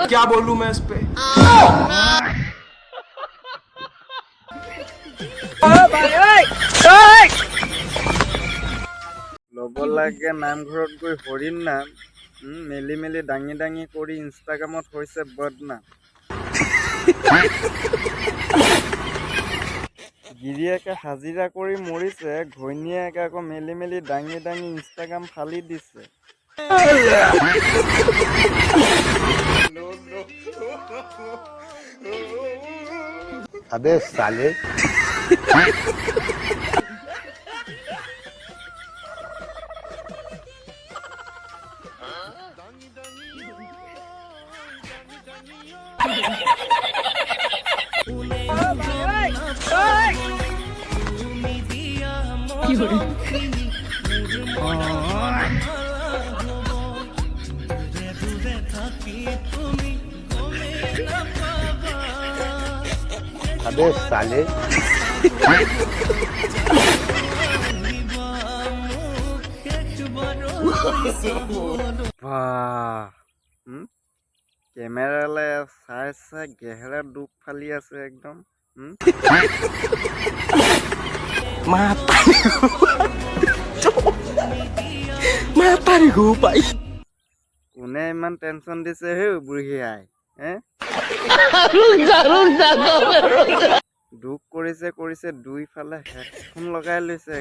क्या बोलूं मैं इस पे ল'ব লাগে নামঘৰত গৈ হৰিণ নাম মেলি মেলি দাঙি দাঙি কৰি ইনষ্টাগ্ৰামত হৈছে বদনাম গিৰিয়েকে হাজিৰা কৰি মৰিছে ঘৈণীয়েকে আকৌ মেলি মেলি দাঙি দাঙি ইনষ্টাগ্ৰাম ফালি দিছে अबे साले अबे साले কেমেৰালে চাই চাই গেহেৰা দুখ ফালি আছে একদম কোনে ইমান টেনচন দিছে হে বুঢ়ী আই দুখ কৰিছে কৰিছে দুইফালে হেডফোন লগাই লৈছে